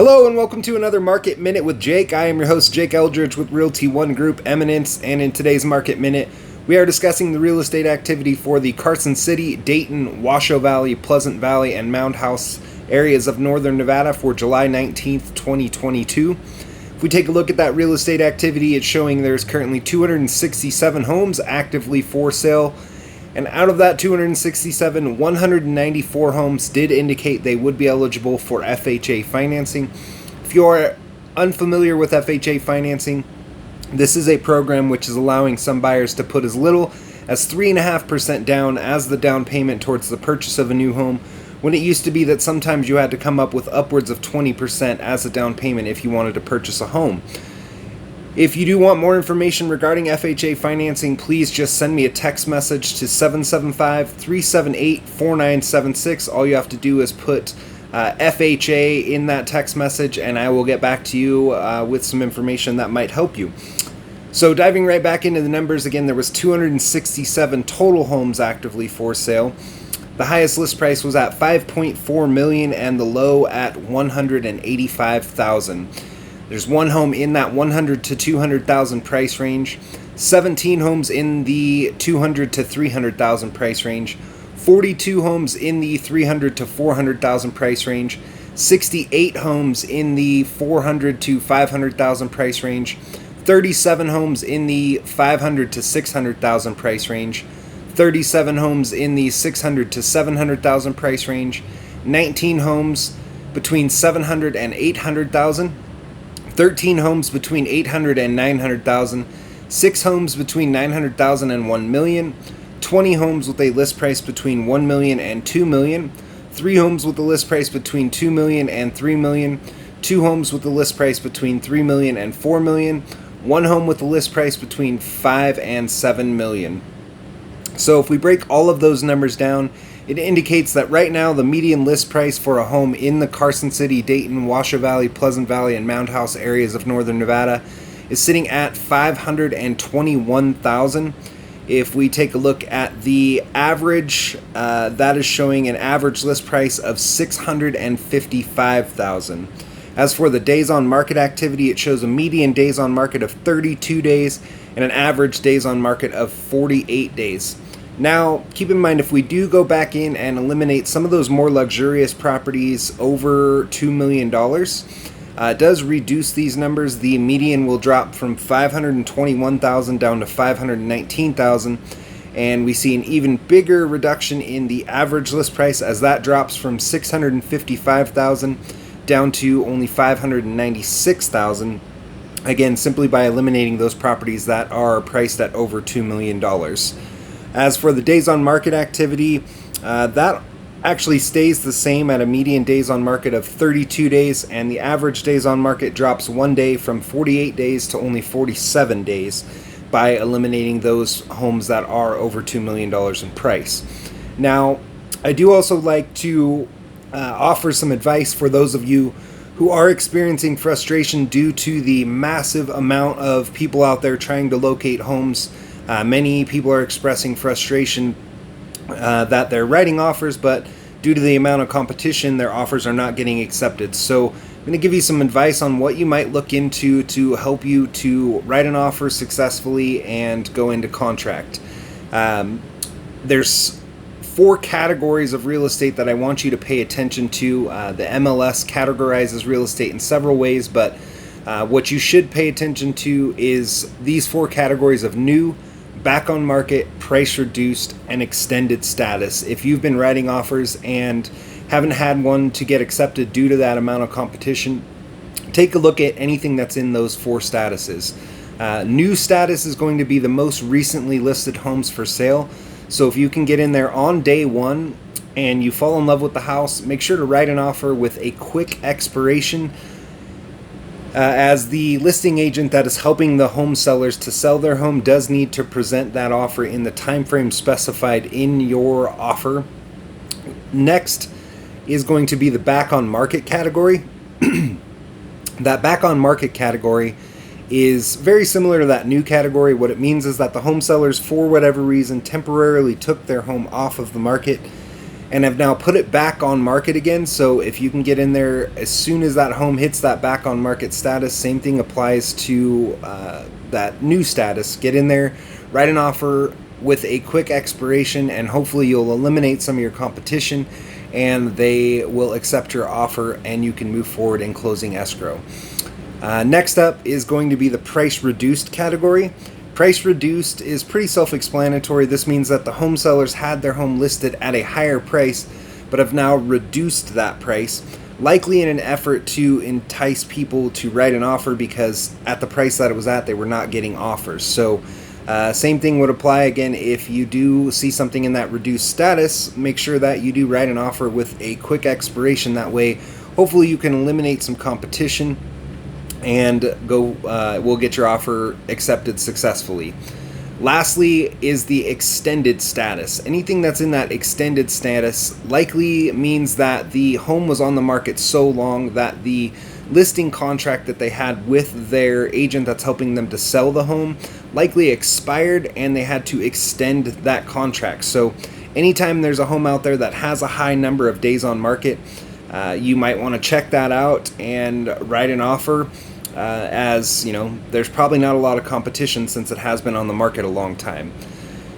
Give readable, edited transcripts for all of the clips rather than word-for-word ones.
Hello and welcome to another Market Minute with Jake. I am your host, Jake Eldridge with Realty One Group, Eminence, and in today's Market Minute, we are discussing the real estate activity for the Carson City, Dayton, Washoe Valley, Pleasant Valley, and Moundhouse areas of northern Nevada for July 19th, 2022. If we take a look at that real estate activity, it's showing there's currently 267 homes actively for sale. And out of that 267, 194 homes did indicate they would be eligible for FHA financing. If you are unfamiliar with FHA financing, this is a program which is allowing some buyers to put as little as 3.5% down as the down payment towards the purchase of a new home, when it used to be that sometimes you had to come up with upwards of 20% as a down payment if you wanted to purchase a home. If you do want more information regarding FHA financing, please just send me a text message to 775-378-4976. All you have to do is put FHA in that text message, and I will get back to you with some information that might help you. So diving right back into the numbers, again, there was 267 total homes actively for sale. The highest list price was at $5.4 million and the low at $185,000. There's one home in that $100,000 to $200,000 price range, 17 homes in the $200,000 to $300,000 price range, 42 homes in the $300,000 to $400,000 price range, 68 homes in the $400,000 to $500,000 price range, 37 homes in the $500,000 to $600,000 price range, 37 homes in the $600,000 to $700,000 price range, 19 homes between $700,000 and $800,000. 13 homes between $800,000 and $900,000, 6 homes between $900,000 and $1 million, 20 homes with a list price between $1 million and $2 million, 3 homes with a list price between $2 million and $3 million, 2 homes with a list price between $3 million and $4 million, 1 home with a list price between $5 and $7 million. So if we break all of those numbers down, it indicates that right now the median list price for a home in the Carson City, Dayton, Washoe Valley, Pleasant Valley, and Moundhouse areas of northern Nevada is sitting at $521,000. If we take a look at the average, that is showing an average list price of $655,000. As for the days on market activity, it shows a median days on market of 32 days and an average days on market of 48 days. Now, keep in mind, if we do go back in and eliminate some of those more luxurious properties over $2 million, it does reduce these numbers. The median will drop from $521,000 down to $519,000, and we see an even bigger reduction in the average list price as that drops from $655,000 down to only $596,000. Again, simply by eliminating those properties that are priced at over $2 million. As for the days on market activity, that actually stays the same at a median days on market of 32 days, and the average days on market drops 1 day from 48 days to only 47 days by eliminating those homes that are over $2 million in price. Now, I do also like to offer some advice for those of you who are experiencing frustration due to the massive amount of people out there trying to locate homes. Many people are expressing frustration that they're writing offers, but due to the amount of competition, their offers are not getting accepted. So I'm going to give you some advice on what you might look into to help you to write an offer successfully and go into contract. There's 4 categories of real estate that I want you to pay attention to. The MLS categorizes real estate in several ways, but what you should pay attention to is these 4 categories of new, back on market, price reduced, and extended status. If you've been writing offers and haven't had one to get accepted due to that amount of competition, take a look at anything that's in those 4 statuses. New status is going to be the most recently listed homes for sale. So if you can get in there on day 1 and you fall in love with the house, make sure to write an offer with a quick expiration, as the listing agent that is helping the home sellers to sell their home does need to present that offer in the time frame specified in your offer. Next is going to be the back on market category. That back on market category is very similar to that new category. What it means is that the home sellers, for whatever reason, temporarily took their home off of the market and have now put it back on market again. So if you can get in there as soon as that home hits that back on market status, same thing applies to that new status. Get in there, write an offer with a quick expiration, and hopefully you'll eliminate some of your competition and they will accept your offer and you can move forward in closing escrow. Next up is going to be the price reduced category. Price reduced is pretty self-explanatory. This means that the home sellers had their home listed at a higher price but have now reduced that price, likely in an effort to entice people to write an offer, because at the price that it was at, they were not getting offers. So same thing would apply again if you do see something in that reduced status. Make sure that you do write an offer with a quick expiration. That way hopefully you can eliminate some competition and we'll get your offer accepted successfully. Lastly is the extended status. Anything that's in that extended status likely means that the home was on the market so long that the listing contract that they had with their agent that's helping them to sell the home likely expired and they had to extend that contract. So anytime there's a home out there that has a high number of days on market, you might want to check that out and write an offer. As you know, there's probably not a lot of competition since it has been on the market a long time.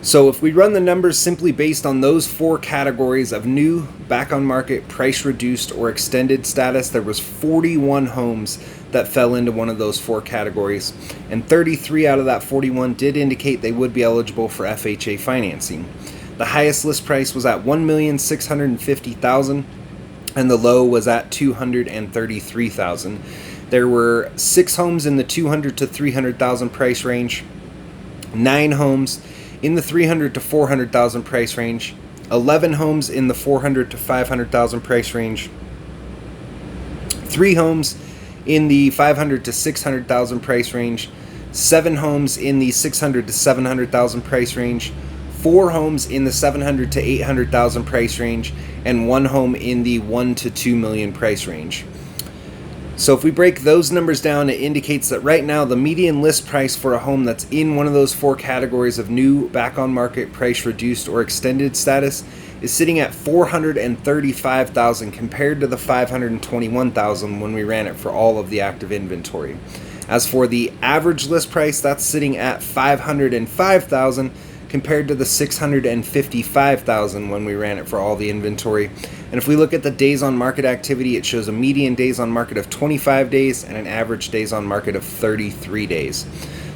So if we run the numbers simply based on those 4 categories of new, back on market, price reduced, or extended status, there was 41 homes that fell into one of those 4 categories, and 33 out of that 41 did indicate they would be eligible for FHA financing. The highest list price was at $1,650,000 and the low was at $233,000. There were 6 homes in the $200,000 to $300,000 price range, 9 homes in the $300,000 to $400,000 price range, 11 homes in the $400,000 to $500,000 price range, 3 homes in the $500,000 to $600,000 price range, 7 homes in the $600,000 to $700,000 price range, 4 homes in the $700,000 to $800,000 price range, and 1 home in the $1 to $2 million price range. So if we break those numbers down, it indicates that right now the median list price for a home that's in one of those 4 categories of new, back on market, price reduced, or extended status is sitting at $435,000 compared to the $521,000 when we ran it for all of the active inventory. As for the average list price, that's sitting at $505,000 compared to the $655,000 when we ran it for all the inventory. And if we look at the days on market activity, it shows a median days on market of 25 days and an average days on market of 33 days.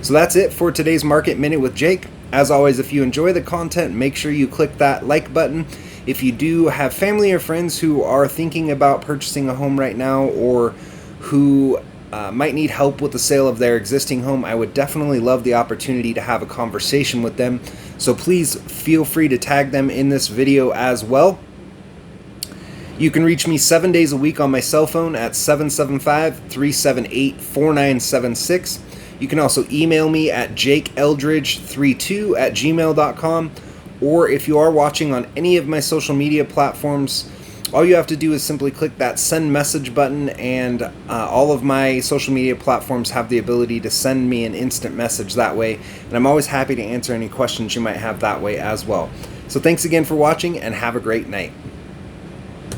So that's it for today's Market Minute with Jake. As always, if you enjoy the content, make sure you click that like button. If you do have family or friends who are thinking about purchasing a home right now, or who might need help with the sale of their existing home, I would definitely love the opportunity to have a conversation with them. So please feel free to tag them in this video as well. You can reach me 7 days a week on my cell phone at 775-378-4976. You can also email me at jakeeldridge32@gmail.com, or if you are watching on any of my social media platforms, all you have to do is simply click that send message button, and all of my social media platforms have the ability to send me an instant message that way, and I'm always happy to answer any questions you might have that way as well. So thanks again for watching, and have a great night.